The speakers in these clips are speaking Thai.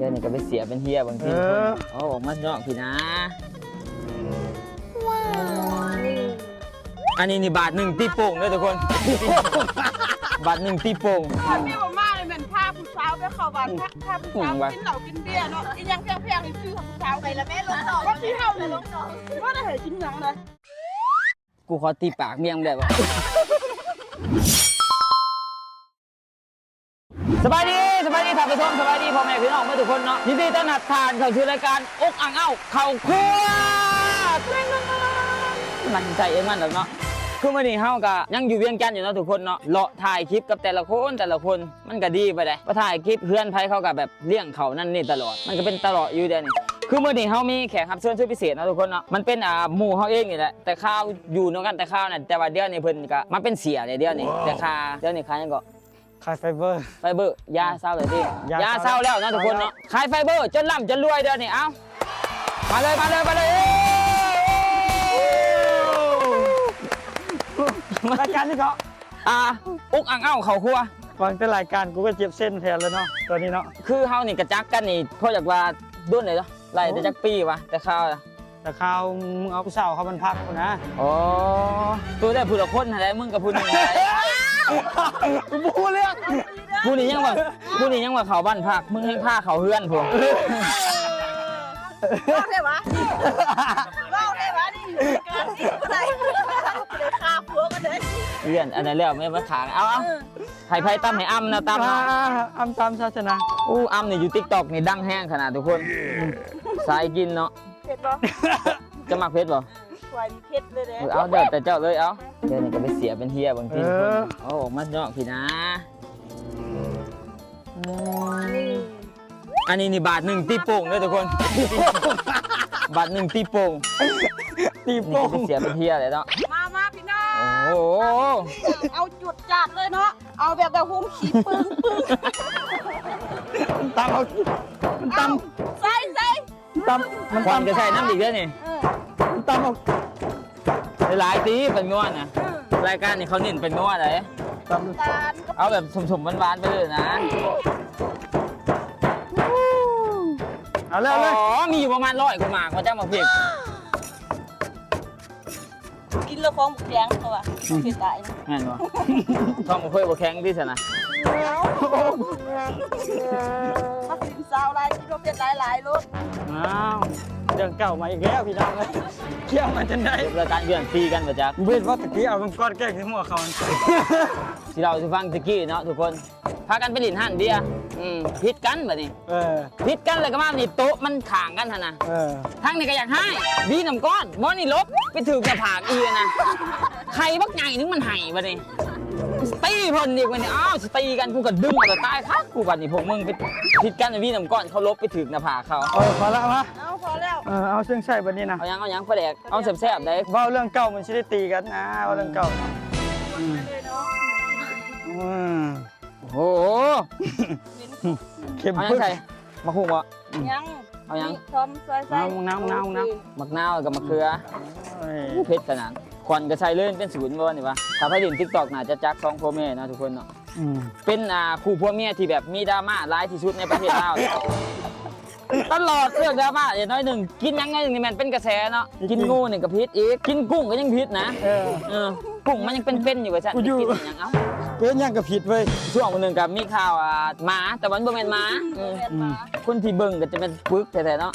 ดี๋ยวนี้ก็ไปเสียเป็นเฮียบางทีโอ้ออกมาเนาะพี่นะอันนี้นี่บาทหนึ่งตีโป่งเลยทุกคนบาทหนึ่งตีโป่งพี่บอกมากเลยเหมือนพาผู้สาวไปเข้าบ้านพาผู้สาวกินเหล้ากินเบียร์เนาะกินยังแพงๆนี่คือของผู้สาวไปแล้วแม่ลงต่อว่าพี่เท่าเลยลงต่อว่าได้เห็นกินยังเลยกูขอตีปากเมียงได้ปะสบายดีท่านผู้ชมสบายดีพ่อแม่พี่น้องทุกคนเนาะยินดีต้อนรับทานเข้าสู่รายการอกอ่างเอ้าเข่าครัวมันใจเองมันหรอกเนาะคือวันนี้เฮาก็ยังอยู่เวียงจันทน์อยู่เนาะทุกคนเนาะเลาะถ่ายคลิปกับแต่ละคนมันก็ดีไปเลยมาถ่ายคลิปเพื่อนไผเขากับแบบเลี้ยงเขานั่นนี่ตลอดมันก็เป็นตลอดอยู่เดือนนี้คือเมื่อนี้เฮามีแขกรับเชิญสุดพิเศษนะทุกคนเนาะมันเป็นหมู่เฮาเองนี่แหละแต่ข้าวอยู่นำกันแต่ข้าวน่ะแต่ว่าเดี๋ยวนี้เพิ่นก็มันเป็นเสียเลยเดี๋ยวนี้แต่ข้าเดี๋ยวนี้ข้ายังก็ขายไฟเบอร์ยาเศร้าเลยพี่ยาเศร้าแล้วนะทุกคนเนาะขายไฟเบอร์จนร่ำจนรวยเดี๋ยวนี้เอ้ามาเลยรายการนี้เขาอกอ่างเอ้าเขาครัวฟังแต่รายการกูก็เจ็บเส้นแทนแล้วเนาะตัวนี้เนาะคือเฮานี่กระจักกันนี่เพราะจากว่าด้นเลยเนาะไล่แต่จักปีวะแต่ข้าวมึงเอาผู้สาวเขามันพักนะอ๋อตัวได้ผู้ละคนอะไรมึงกับผู้หนึ่งพูดเรื่องผู้นี้ยังว่าเขาบ้านพักมึงให้ผ้าเขาเฮือนผมเล่าได้วะนี่การที่อะไรเลยฆ่าผัวกันเลยเฮือนอันนั้นแล้วไม่มาถางเอาไผ่ตั้มให้อ้ำนะตั้มอ้ำตามศาสนาอ้ำนี่อยู่ TikTok นี่ดังแห้งขนาดทุกคนสายกินเนาะเผ็ดปะจะมักเผ็ดปะหวานเผ็ดเลยเนี่ยเอาเดี๋ยวแต่เจ้าเลยเอาเดี๋ยวนี้ก็ไปเสียเป็นเฮียบางทีโอ้มาเนาะพี่นะอันนี้นี่บาทหนึ่งตีโป่งเลยทุกคนบาทหนึ่งตีโป่งนี่ไปเสียเป็นเฮียเลยเนาะมาพี่น้องโอ้เอาจุดจัดเลยเนาะเอาแบบหุ้มขี้ปึ้งตำใส่มันควันจะใส่น้ำอีกแล้วนี่ตำหลายตีเป็นงวดนะรายการนี่เขาเน้นเป็นงวดเลยเอาแบบสมหวานๆไปเลยนะเอาเลยมีอยู่ประมาณ100 กว่าหมากมาจ้ามาเพียกกินแล้วของแข็งเขาอะเสียดายงั้นวะท้องมันค่อยบ่แข็งที่สุดนะมากินสาวลายกินรถเสียดายหลายรถเรื่องเก่ามาอีกแล้วพี่น้องเลยเกี่ยวมาจนได้รายการเพื่อนตีกันประจักษ์เว้นว่าตะกี้เอาก้อนแก้ขึ้นหัวเขาที่เราจะฟังตะกี้เนาะทุกคนพากันไปหลินหั่นเบียร์พิษกันแบบนี้พิษกันเลยก็มานี่โต๊ะมันข่างกันนะทั้งนี้ก็อยากให้วีน้ำก้อนมอนี่ลบไปถือกระผากอีนะใครบักใหญ่นึงมันไห่แบบนี้ตีพนอีกวันนี้อ้าวตีกันกูก็ดึงมาตายครับกูบัดนี้พวกมึงไปพิษกันวีน้ำก้อนเขาลบไปถือกระผากเขาพอแล้วมะพอแล้วเอาเส้นใส่แบบนี้นะเอายังประเด็กเอาแซ่บๆได้ว่าเรื่องเก่ามันจะได้ตีกันนะว่าเรื่องเก่าโอ้โหเข็มพึ่งใส่มะฮุ่งวะยังเอายังทอมใส่มะนาวมะนาวกับมะเขือเผ็ดขนาดควันกระชายเลื่อนเป็นศูนย์บ่นี่วะถ้าไปดิน TikTok น่าจะจัก2 พ่อแม่นะทุกคนเนาะเป็นคู่พ่อแม่ที่แบบมีดราม่าร้ายที่สุดในประเทศลาวตลอดเรื่องดราม่าอย่างน้อยหนึ่งกินยังไงนี่มันเป็นกระแสเนาะกินงูนี่ก็พิษอีกกินกุ้งก็ยังพิษนะกุ้งมันยังเป็นอยู่ว่าฉันกินยังเอาเป็นยังกับผิดเว้ยช่วงนึงกับมีข่าวหมาแต่วันบ่แม่นหมาคนที่เบิ่งก็จะเป็นปึกแต่เนาะ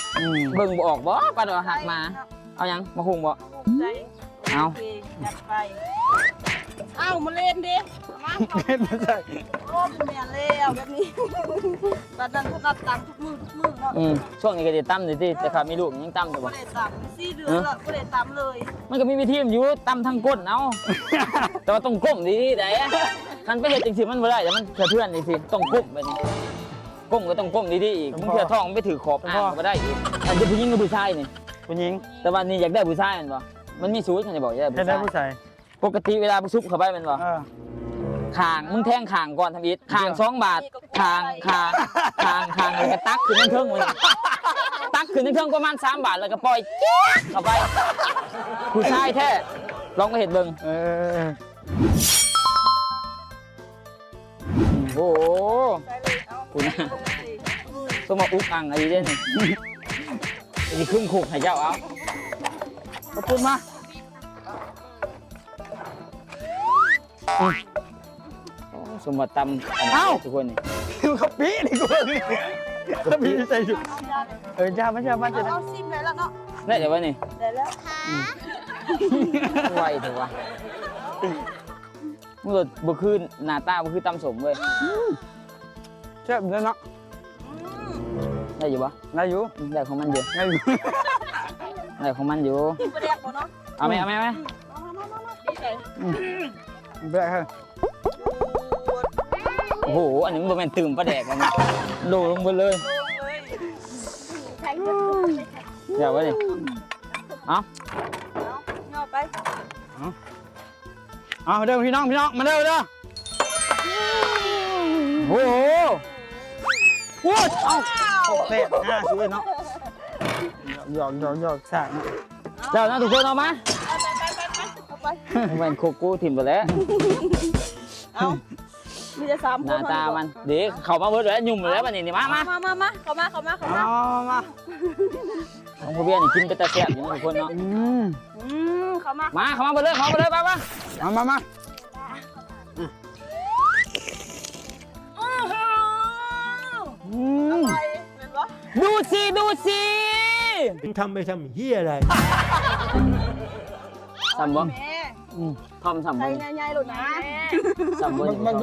เบิ่งบ่ออกบ่ปานว่าหักมาเอายังมาหุงบ่เอาจัดไปเอามาเล่นดิมาเล่นมาใส่โอ้เป็นแม่เล่เอาแบบนี้บัดนั้นเขาตัดตามทุกมือเนาะช่วงนี้ก็ได้ตั้มดิแต่ครับมีลูกยังตั้มอยู่บ่ได้ตั้ม4 เดือนแล้วบ่ได้ตั้มเลยมันก็มีวิธีอยู่ตั้มทั้งก้นเอาแต่ว่าต้องก้มดีๆได้คันไปเฮ็ดจังซี่มันบ่ได้แต่มันสะเทือนจังซี่ต้องก้มแบบนี้ก้มก็ต้องก้มดีๆอีกมึงเถื่อท้องไปถือขอบก็บ่ได้อีกอันนี้ผู้หญิงกับผู้ชายนี่ผู้หญิงแต่วันนี้อยากได้ผู้ชายแม่นบ่มันมีสูตรเขาจะบอกอยากได้ผู้ชายปกติเวลาซุปเข้าไปแม่นบ่คางมึงแทงคางก่อนทำอิฐคาง2 บาทคางแล้วก็ตักขึ้นในเครื่องมันตักขึ้นในเครื่องประมาณ3 บาทแล้วก็ปล่อยเข้าไปผู้ชายแท้ลองไปเห็นเบิ่งโอ้โหคุณ ต้องมาอุกอังอะไรเด้นี่อีครึ่งคุกให้เจ้าเอา ขอบคุณมา สมบัติตำทุกคนนี่ เขาปีนี่กูเขาปีใส่ชุดจ้ามาจะ เอาซิมได้แล้วเนาะ ได้เดี๋ยววะนี่ ได้แล้ว ไวเถอะวะมึงรถบ่คือหน้าตาบ่คือตำสมเว้ย เชื่อเลยเนาะ ได้อยู่ปะ ได้อยู่ ได้ของมันอยู่ ได้อยู่ ได้ของมันอยู่ กินไปแดกบ่เนาะ เอาไหมดีใจ แบกให้ โอ้โหอันนี้มันบ่แม่นตื่มปลาแดกอันนี้โดลงไปเลย ใช่เงิน เดี๋ยววะนี่เอา ย่อไป เอาเด้อพี่น้องมาเด้อ โอ้โหพูดเอา เผ็ดสวยเนาะหยอกสาก เจ้านะทุกคนเอามา เอาไป แม่นโคกูถิ่มไปแล้ว เอามีแต่3 ห คน น้าตามันเดี๋ยวเข้ามาเบิดแล้วยุ่มแล้วบัดนี้นี่มา มาเข้ามา มา ของพ่อเบี้ยนี่กินไปแต่แซ่บอยู่นะทุกคนเนาะ เข้ามา เข้ามาเบิดเลยไป มา ไปเห็นปะ ดูสิ ทำไปทำเฮียอะไร ซ้ำบ่ แม่ ทอมซ้ำ ใส่ บ่ ใหญ่ๆหลุดนะ ซ้ำบ่ มัน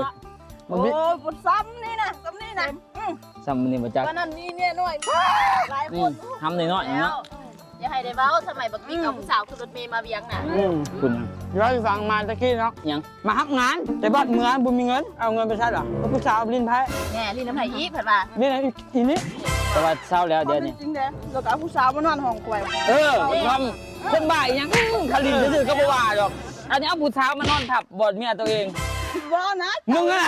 โอ้ยปวดซ้ำนี่นะซ้ำนี่นะ ซ้ำนี่บ่จัก วันนั้นนี่เนี่ยหน่อยหลายคน ทำน้อยๆเนาะ อย่าให้ได้เว้าสมัยบักบิ๊กเอาผู้สาวขึ้นรถเมล์มาเวียงน่ะ คุณ ย้อนฟังมาตะกี้เนาะ ยัง มาฮับงานแต่บ้านเมืองบุมีเงินเอาเงินไปใช้หรอผู้สาวลิ้นไพ่ แน่ลี่น้ำไผ่อีเพิ่นว่า นี่นะอีนี้ แต่ว่าเศร้าแล้วเดี๋ยวนี้ จริงๆเด้อแล้วก็เอาผู้สาวมานอนห้องกวย ทำคนบ้าอีหยังคลินซื่อๆก็บ่ว่าดอกอันนี้เอาผู้สาวมานอนทับบอดเมียตัวเอง บ่นะ มึงอะ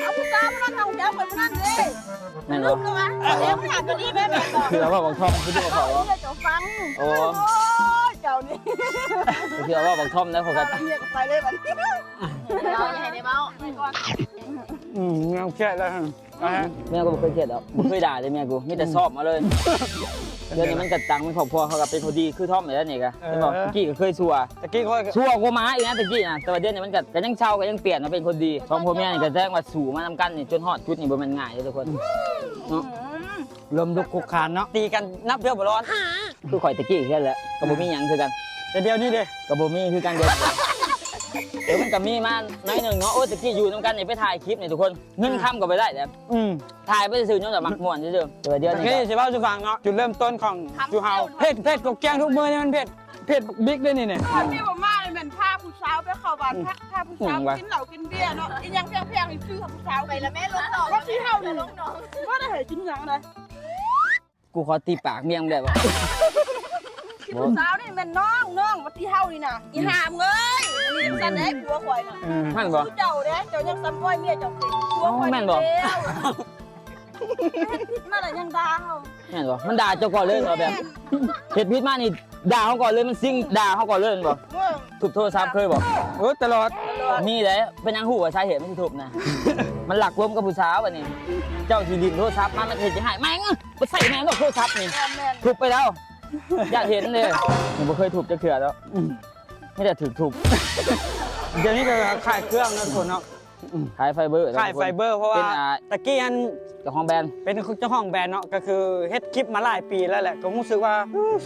เอาผู้สาวมานอนห้องแก้วคนนั้นเด้ แม่น ลู บ่ กก็ว่าเดี๋ยวขาดตัวนี้แม่บอก คือว่าบักทอมคือว่าเขา เดี๋ยวจะฟังเจ้านี่ คือว่าบักทอมแล้วเขาก็ เรียกไปเลยบัดนี้ เราอย่าให้ได้เว้า เงาแค่แล้ว แม่ก็บ่เคยเกลียดดอกบ่เคยด่าเลยแม่กูมีแต่ชอบมาเลยเดี๋ยวนี้มันกระตังมันครอบครัวเขาก็เป็นคนดีคือทอมแล้วนี่ก็เห็นบ่ตะกี้ก็เคยชั่ว ตะกี้เขา ชั่วกว่าหมาอีกนะตะกี้นะแต่ว่าเดี๋ยวนี้มันก็ยังเช่าก็ยังเปลี่ยนมาเป็นคนดีสองพ่อแม่นี่ก็แจ้งว่าสู่มานำกันนี่จนฮอดจุดนี่บ่แม่นง่ายเลยทุกคนเนาะ ลมลุกคุกคานเนาะตีกันนับเดียวบ่ร้อน คือข่อยตะกี้แค่นั้นแหละก็บ่มีหยังคือกัน แต่เดียวนี้เด้ ก็บ่มีคือกันเดียวมันก็มีมาน้อยหนึงเนาะโอ้ตะกี้อยู่นำกันนี่ไปถ่ายคลิปนี่ทุกคนเงินค้ำก็ไปได้แต่ถ่ายไปซื่อๆย้อนแต่มักม่วนซื่อๆแต่ว่าเดี๋ยว ตะ นี้ กี้สิบ้าสุฟังเนาะจุดเริ่มต้นของจูเฮาเผ็ดกบแกงทุกมื้อนี่มันเผ็ดบิ๊กด้วยนี่เนี่ย คนที่ผมมาเลยเป็นผ้าผู้สาวไปเข้าบ้านผ้าผู้สาวกินเหล้ากินเบียร์เนาะอีหยังแพงๆนี่ซื้อผู้สาว ไปแล้วแม่ลงน้อง ว่าที่เฮานี่ ลงน้อง ว่าได้ให้กินหยังเลย กูขอตีปากเมียงได้บ่ ผู้สาวนี่เป็นน้องว่าที่เฮานี่น่ะอีหามเอ้ยนี่สั่นได้ผัวข่อยน่ะ มันบ่ เจ้าเด้เจ้ายังซ้ำก้อยเมียเจ้าเป็นผัวข่อยมาแต่ยังด่าเฮา แม่นบ่มันด่าเจ้าก่อนเลยเหรอแบบเฮ็ดผิดมานี่ด่าเขาก่อนเลยมันซิ่งด่าเขาก่อนเลยบ่ทุบโทรศัพท์เคยบ่ โอ้ตลอด มีเลยเป็นหยังฮู้ว่าสาเหตุมันสิทุบนะ มันหลักรวมกับผู้สาวบัดนี้ เจ้าที่ดินโทรศัพท์มันเฮ็ดจังไห้แม่งบ่ใส่แม่งดอกโทรศัพท์นี่ แม่น ทุบไปแล้ว อยากเห็นเลยผมบ่เคยทุบจักเทื่อแล้วไม่ได้ถูกทุบ เดี๋ยวนี้ก็ขายเครื่องนะทุกคนเนาะ ขายไฟเบอร์ ขายไฟเบอร์เพราะ เป็น ว่าตะกี้อัน เจ้าของแบรนด์ เป็นเจ้าของแบรนด์เนาะก็คือเฮ็ดคลิปมาหลายปีแล้วแหละก็รู้สึกว่า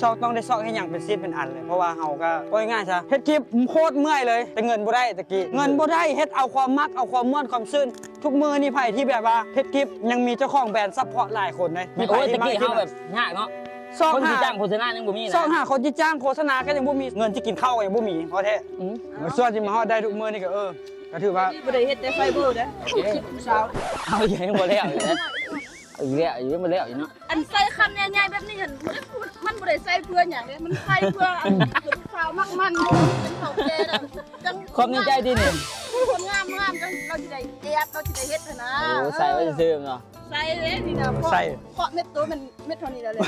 ซอกต้องได้ซอกให้อย่างเป็นซีดเป็นอันเลยเพราะว่าเฮาก็ว่าง่ายๆซะเฮ็ดคลิปโคตรเมื่อยเลยแต่เงินบ่ได้ตะกี้เงินบ่ได้เฮ็ดเอาความมักเอาความม่วนความซื่นทุกมือนี่ไผที่แบบว่าเฮ็ดคลิปยังมีเจ้าของแบรนด์ซัพพอร์ตหลายคนเลย โอ้ยตะกี้เฮาแบบยากเนาะ ซอก คนที่ หา จ้างโฆษณายังบ่มีนะ ซอกหาคนที่จ้างโฆษณาก็ยังบ่มีเงินที่กินข้าวก็ยังบ่มีเพราะแท้ส่วนที่มาฮอดได้ทุกมือนี่ก็ก็ถือว่า บ่ได้เฮ็ดแต่ไฟเบอร์เด้อคิดผู้สาว เอาอย่างนี้บ่แล้วอยู่นะเอาอีกแล้วอยู่บ่แล้วอยู่เนาะ อันใส่คำใหญ่ๆแบบนี้เห็นมันบ่ได้ใส่เพื่อหยังเด้มันใส่เพื่ออันผู้สาวมักมันเป็นของแกน่ะจัง ความในใจที่นี่ คนงามจังเราสิได้เจ็บเราสิได้เฮ็ดนะ โอ้ใส่ไว้ซื่อๆเนาะ ใส่เลยนี่นะเพราะเม็ดตัวมันเม็ดเท่านี้แล้วเลย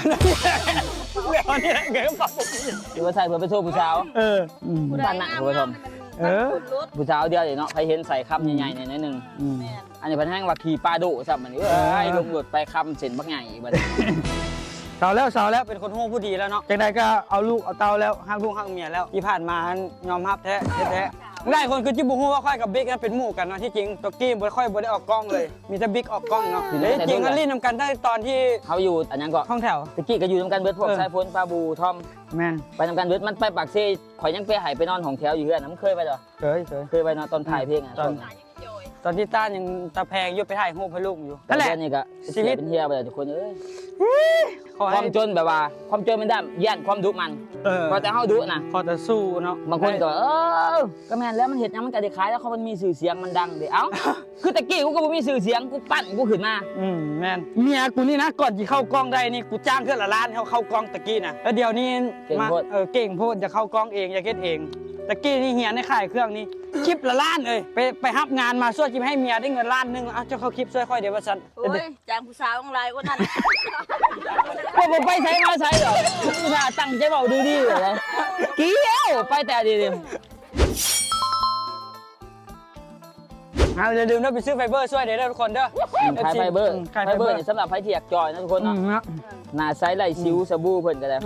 เรื่องนี้เกิดปะ หรือว่าใส่เพื่อไปสู้ผู้สาว บ้านหนักคุณผู้ชม ผู้สาวเดียวเดี๋ยวเนาะใครเห็นใส่คำใหญ่ๆเนี่ยนิดนึงอันนี้เพันแห้งว่าขี่ปลาดุสับมันนี่ลงหลุดไปคำเส้นบักใหญ่อีกบัด สาวแล้วเป็นคนโง่ผู้ดีแล้วเนาะจากใดก็เอาลูกเอาเต้าแล้วฮักลูกฮักเมียแล้วที่ผ่านมายอมรับแท้ได้คนคือจิบุฮู้ว่าค่อยกับบิ๊กนั้นเป็นหมู่กันเนาะที่จริงตัวกี้บ่ค่อยบ่ได้ออกกล้องเลยมีแต่บิ๊กออกกล้องเนาะจริงก็ลิ้นนำกันได้ตอนที่ เขาอยู่อันนั้นก็ ห้องแถว ตะกี้ก็อยู่นำกันเบิดพวกสายฝนปลาบูทอม แม่น ไปนำกันเบิดมันไปปากเซ่ข่อยยังไปหายไปนอนของแถวอยู่เฮือนนะมันเคยไปเหรอ เคย ไปนอนตอนถ่ายเพลงอ่ะ ตอนที่ต้านยังตาแพงยุบไปถ่ายรูปให้ลูกอยู่ นั่ นั่ น น แห แห ละ ละ นี่ก็ ชีวิต เป็นเฮียไปเลยทุกคนเอ้ย ขอ ค ให้ วามจนแบบว่าความจนมันได้ย่านความดุมันพอแต่เฮาดุนะ ขอแต่สู้เนาะ บางคนก็ก็แม่นแล้วมันเห็นยังมันก็ได้ขายแล้วเขามันมีสื่อเสียงมันดังเด้เอ้าคือตะกี้กูก็บ่มีสื่อเสียงกูปั้นกูขึ้นมา แม่นเมียกูนี่นะก่อนที่เข้ากล้องได้นี่กูจ้างเพื่อนละล้านเขาเข้ากล้องตะกี้นะแล้วเดี๋ยวนี้มาเก่งโพดจะเข้ากล้องเองจะเก็ดเองตะกี้นี่เฮียในขายเครื่องนี้คลิปละล้านเลยไปฮับงานมาช่วยคลิปให้เมียได้เงินล้านนึงเอาเจ้าเข้าคลิปช่วยค่อยเดี๋ยวว่าฉัน โอ้ยจ้างผู้สาวของลายก็นั่น ก็บ่ไปใช้มาใช้หรอกอุตส่าห์ตั้งใจเว้าดูดีเลยเกี้ยวไปแต่ดี เอาอย่าลืมนะไปซื้อไฟเบอร์ช่วยเดี๋ยวทุกคนเด้อ ขายไฟเบอร์ ขาย ไฟ ไฟ เบ เบ อ อ ร์ ร์ นี่สำหรับไฟที่อยากจอยนะทุกคนเนาะหน้าไซส์ไหลซิวสบู่เพิ่นก็ได้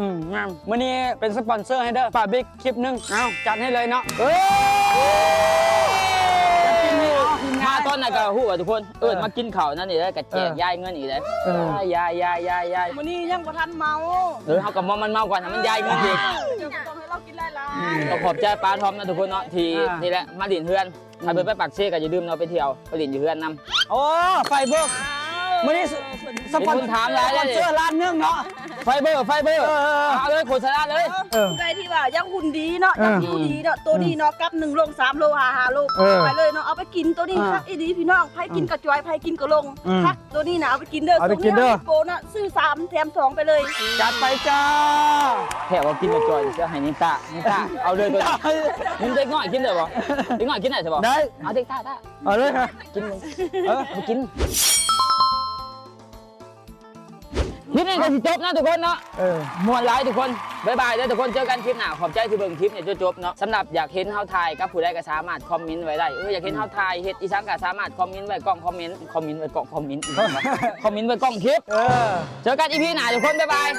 วันนี้เป็นสปอนเซอร์ให้เด้อป่าบิ๊กคลิปนึงเอาจัดให้เลยเนาะ มาตอนนั้นก็ฮู้ว่าทุกคนมากินข้าวนั่นนี่แล้วก็แจกยายเงินอีกเลยยาย มื้อนี้ยังบ่ทันเมา เฮาก็มันเมาก่อนมันยายเงินอีก เดี๋ยวต้องให้เรากินหลาย ก็ขอบใจป้าทอมนะทุกคนเนาะที่นี่แหละมาดินเฮือนถ้าเพิ่นไปปักเซ่ก็อย่าลืมเนาะไปเที่ยวไปดินอยู่เฮือนนำ โอ้ไฟเบอร์วันนี้สปอนเซอร์ร้านนึงเนาะ ไฟเบอร์เอาเลยโฆษณาเลย ผู้ใดที่ว่ายังหุ่นดีเนาะยังผิวดีเนาะตัวนี้เนาะกับ1โล3โล5โลไปเลยเนาะเอาไปกินตัวนี้คักอีดีพี่น้องไผกินกระจอยไผกินกระลงคักตัวนี้นะเอาไปกินเด้อโปรนะซื้อ3แถม2ไปเลย จัดไปจ้า แค่ว่ากินมาจอยเสื้อให้นิตาเอาเลยตัวมึงเด็กน้อยกินได้บ่เด็กน้อยกินได้ใช่บ่ ได้ เอาเด็กตา เอาเลยค่ะ กินมึงไปกินคลิปนี้ก็สิจบนะทุกคนเนาะมวนหลายทุกคนบ๊ายบายแล้วทุกคนเจอกันคลิปหน้าขอบใจที่เบิ่งคลิปเนี่ยจบเนาะสำหรับอยากเห็นเฮาถ่ายกับผู้ใดก็สามารถคอมเมนต์ไว้ได้อยากเห็นเฮาถ่ายเฮ็ดอีสานก็สามารถคอมเมนต์ไว้กล้องคอมเมนต์ไว้กล้องคอมเมนต์คอมเมนต์ไว้กล้องคลิปเจอกันอีพีหน้าทุกคนบ๊ายบาย